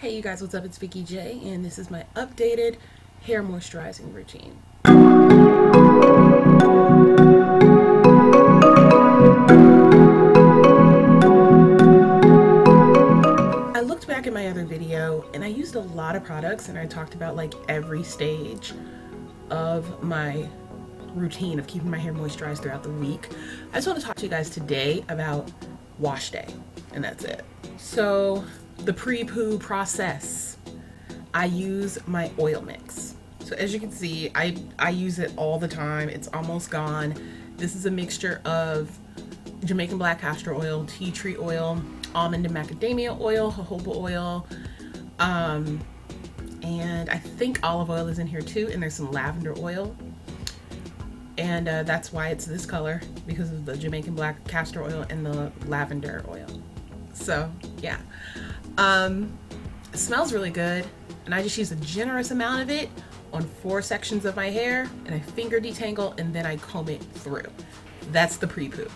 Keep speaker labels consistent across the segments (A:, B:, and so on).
A: Hey you guys, what's up? It's Vikeejeah, and this is my updated hair moisturizing routine. I looked back at my other video and I used a lot of products, and I talked about like every stage of my routine of keeping my hair moisturized throughout the week. I just want to talk to you guys today about wash day, and that's it. So the pre-poo process, I use my oil mix. So as you can see, I use it all the time. It's almost gone. This is a mixture of Jamaican black castor oil, tea tree oil, almond and macadamia oil, jojoba oil, and I think olive oil is in here too, and there's some lavender oil. And that's why it's this color, because of the Jamaican black castor oil and the lavender oil. So yeah, it smells really good, and I just use a generous amount of it on 4 sections of my hair, and I finger detangle and then I comb it through. That's the pre-poo.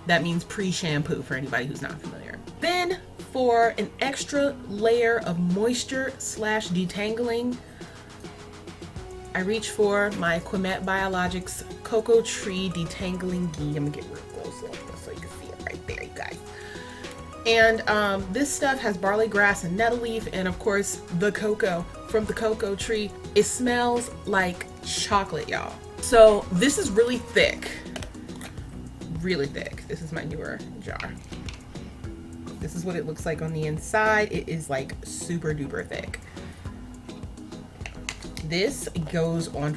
A: That means pre-shampoo for anybody who's not familiar. Then for an extra layer of moisture / detangling, I reach for my Quimet Biologics Cocoa Tree Detangling Ghee. I'm gonna get real close like this so you can see it right there, you guys. And this stuff has barley grass and nettle leaf, and of course the cocoa from the cocoa tree. It smells like chocolate, y'all. So this is really thick. Really thick. This is my newer jar. This is what it looks like on the inside. It is like super duper thick. This goes on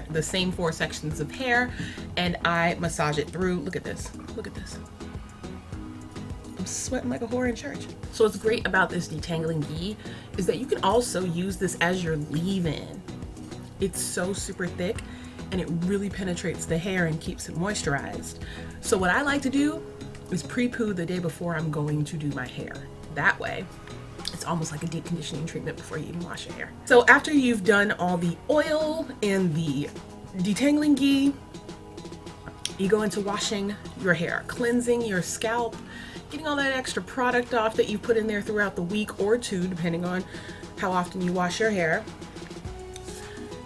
A: the same 4 sections of hair, and I massage it through. Look at this. Look at this. I'm sweating like a whore in church. So what's great about this Detangling Ghee is that you can also use this as your leave-in. It's so super thick, and it really penetrates the hair and keeps it moisturized. So what I like to do is pre-poo the day before I'm going to do my hair. That way, it's almost like a deep conditioning treatment before you even wash your hair. So after you've done all the oil and the Detangling Ghee, you go into washing your hair, cleansing your scalp, getting all that extra product off that you put in there throughout the week or 2, depending on how often you wash your hair.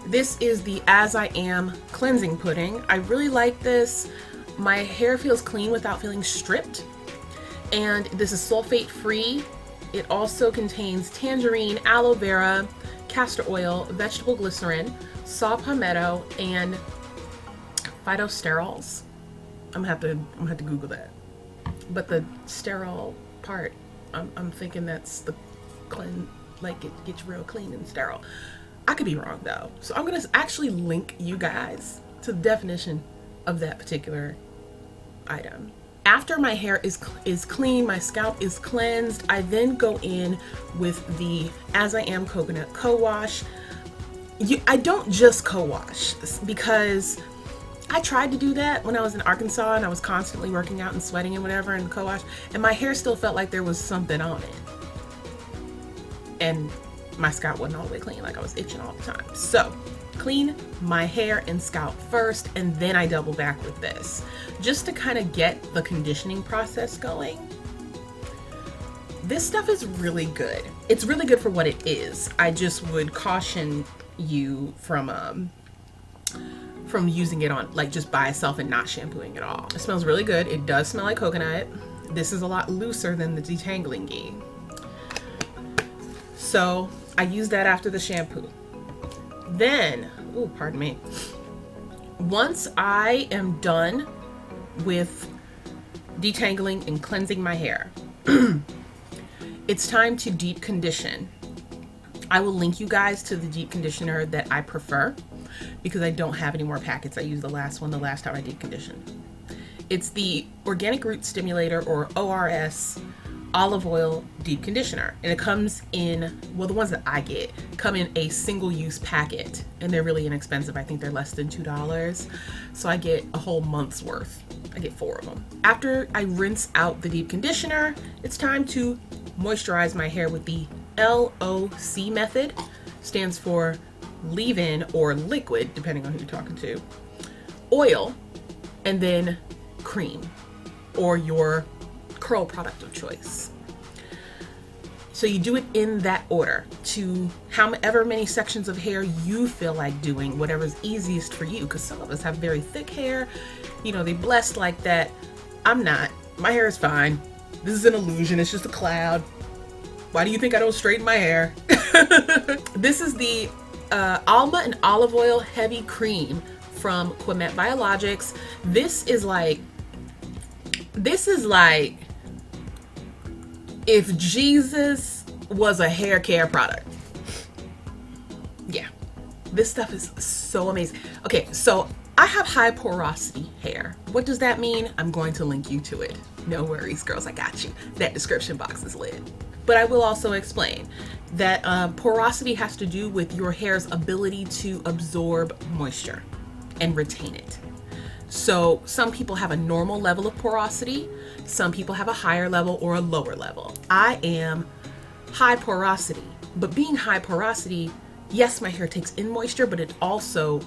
A: This is the As I Am cleansing pudding. I really like this. My hair feels clean without feeling stripped. And this is sulfate free. It also contains tangerine, aloe vera, castor oil, vegetable glycerin, saw palmetto, and phytosterols. I'm gonna have to Google that. But the sterile part, I'm thinking that's the clean, like it gets real clean and sterile. I could be wrong though. So I'm gonna actually link you guys to the definition of that particular item. After my hair is clean, my scalp is cleansed, I then go in with the As I Am Coconut Co-Wash. I don't just co-wash, because I tried to do that when I was in Arkansas and I was constantly working out and sweating and whatever and co-wash, and my hair still felt like there was something on it. And my scalp wasn't all the way clean, like I was itching all the time. So clean my hair and scalp first, and then I double back with this, just to kind of get the conditioning process going. This stuff is really good. It's really good for what it is. I just would caution you from using it on like just by itself and not shampooing at all. It smells really good. It does smell like coconut. This is a lot looser than the Detangling Ghee. So I use that after the shampoo. Then, oh, pardon me. Once I am done with detangling and cleansing my hair, it's time to deep condition. I will link you guys to the deep conditioner that I prefer, because I don't have any more packets. I used the last one the last time I deep conditioned. It's the Organic Root Stimulator, or ORS, olive oil deep conditioner, and it comes in, well, the ones that I get come in a single-use packet, and they're really inexpensive. I think they're less than $2, so I get a whole month's worth. I get 4 of them. After I rinse out the deep conditioner, it's time to moisturize my hair with the LOC method. Stands for leave-in or liquid, depending on who you're talking to, oil, and then cream or your curl product of choice. So you do it in that order to however many sections of hair you feel like doing, whatever's easiest for you. Because some of us have very thick hair, you know, they blessed like that. I'm not. My hair is fine. This is an illusion. It's just a cloud. Why do you think I don't straighten my hair? This is the Almond and Olive Oil Heavy Cream from Quimette Biologics. This is like if Jesus was a hair care product. Yeah, this stuff is so amazing. Okay, so I have high porosity hair. What does that mean? I'm going to link you to it. No worries, girls, I got you. That description box is lit. But I will also explain that porosity has to do with your hair's ability to absorb moisture and retain it. So some people have a normal level of porosity, some people have a higher level or a lower level. I am high porosity, but being high porosity, yes, my hair takes in moisture, but it also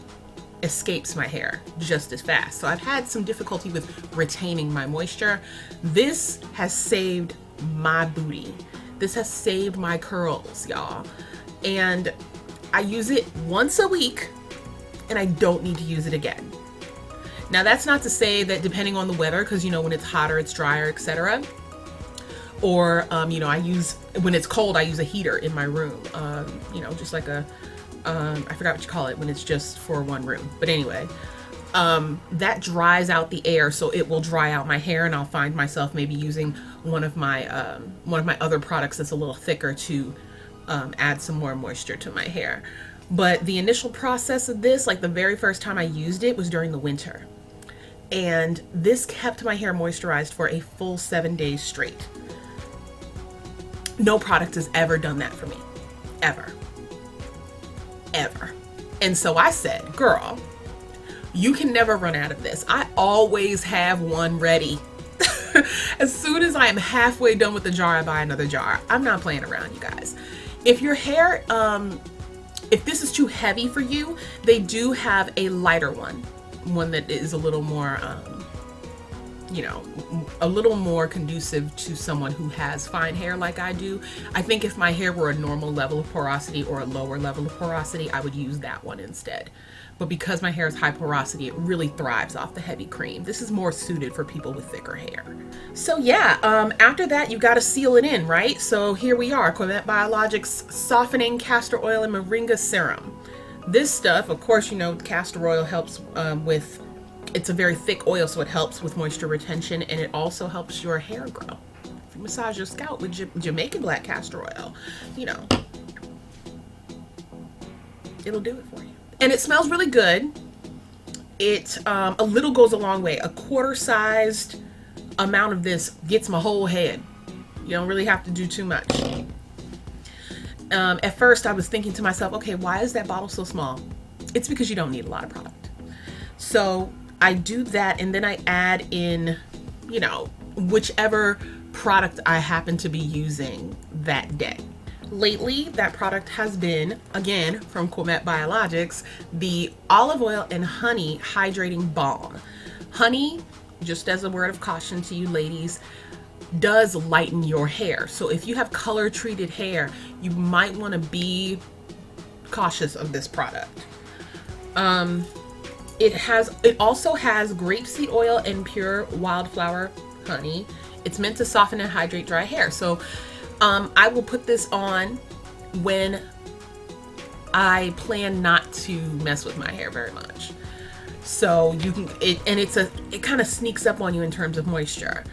A: escapes my hair just as fast. So I've had some difficulty with retaining my moisture. This has saved my booty. This has saved my curls, y'all. And I use it once a week and I don't need to use it again. Now that's not to say that depending on the weather, because you know when it's hotter it's drier, etc. Or you know, when it's cold I use a heater in my room. You know, just like a I forgot what you call it when it's just for one room. But anyway, that dries out the air, so it will dry out my hair, and I'll find myself maybe using one of my other products that's a little thicker to add some more moisture to my hair. But the initial process of this, like the very first time I used it was during the winter. And this kept my hair moisturized for a full 7 days straight. No product has ever done that for me. Ever. Ever. And so I said, girl, you can never run out of this. I always have one ready. As soon as I am halfway done with the jar, I buy another jar. I'm not playing around, you guys. If your hair, if this is too heavy for you, they do have a lighter one that is a little more, you know, a little more conducive to someone who has fine hair like I do. I think if my hair were a normal level of porosity or a lower level of porosity, I would use that one instead. But because my hair is high porosity, it really thrives off the heavy cream. This is more suited for people with thicker hair. So yeah, after that, you got to seal it in, right? So here we are, Quimette Biologics Softening Castor Oil and Moringa Serum. This stuff, of course, you know, castor oil helps it's a very thick oil, so it helps with moisture retention, and it also helps your hair grow. If you massage your scalp with Jamaican black castor oil, you know, it'll do it for you. And it smells really good. It, a little goes a long way. A quarter-sized amount of this gets my whole head. You don't really have to do too much. At first I was thinking to myself, okay, why is that bottle so small? It's because you don't need a lot of product. So I do that, and then I add in, you know, whichever product I happen to be using that day. Lately, that product has been, again, from Quimette Biologics, the Olive Oil and Honey Hydrating Balm. Honey, just as a word of caution to you ladies, does lighten your hair. So if you have color treated hair, you might want to be cautious of this product. It also has grapeseed oil and pure wildflower honey. It's meant to soften and hydrate dry hair. So I will put this on when I plan not to mess with my hair very much. So you can, it kind of sneaks up on you in terms of moisture,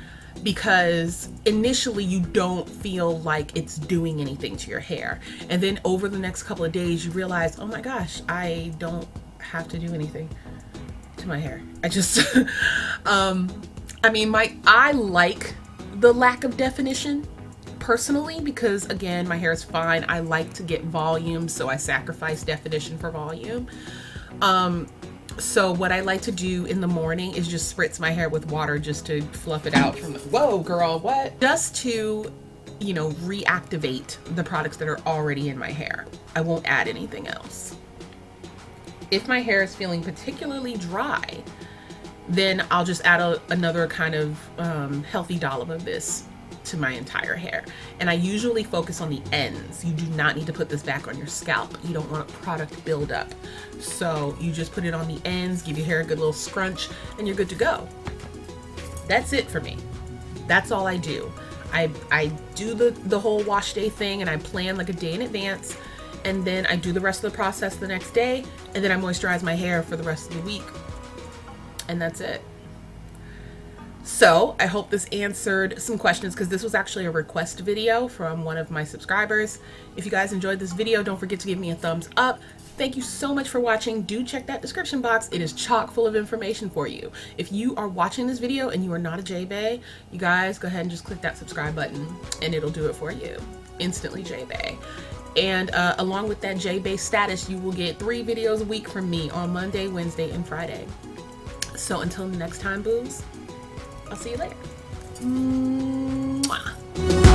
A: because initially you don't feel like it's doing anything to your hair. And then over the next couple of days, you realize, oh my gosh, I don't have to do anything to my hair. I just, I mean, I like the lack of definition personally, because again, my hair is fine. I like to get volume, so I sacrifice definition for volume. So what I like to do in the morning is just spritz my hair with water just to fluff it out from the, whoa girl, what? Just to, you know, reactivate the products that are already in my hair. I won't add anything else. If my hair is feeling particularly dry, then I'll just add another kind of healthy dollop of this to my entire hair. And I usually focus on the ends. You do not need to put this back on your scalp. You don't want product buildup. So you just put it on the ends, give your hair a good little scrunch, and you're good to go. That's it for me. That's all I do. I do the whole wash day thing, and I plan like a day in advance, and then I do the rest of the process the next day, and then I moisturize my hair for the rest of the week, and that's it. So I hope this answered some questions, because this was actually a request video from one of my subscribers. If you guys enjoyed this video, don't forget to give me a thumbs up. Thank you so much for watching. Do check that description box. It is chock full of information for you. If you are watching this video and you are not a J-Bay, you guys go ahead and just click that subscribe button and it'll do it for you. Instantly J-Bay. And along with that J-Bay status, you will get 3 videos a week from me on Monday, Wednesday, and Friday. So until next time, boos, I'll see you later. Mwah.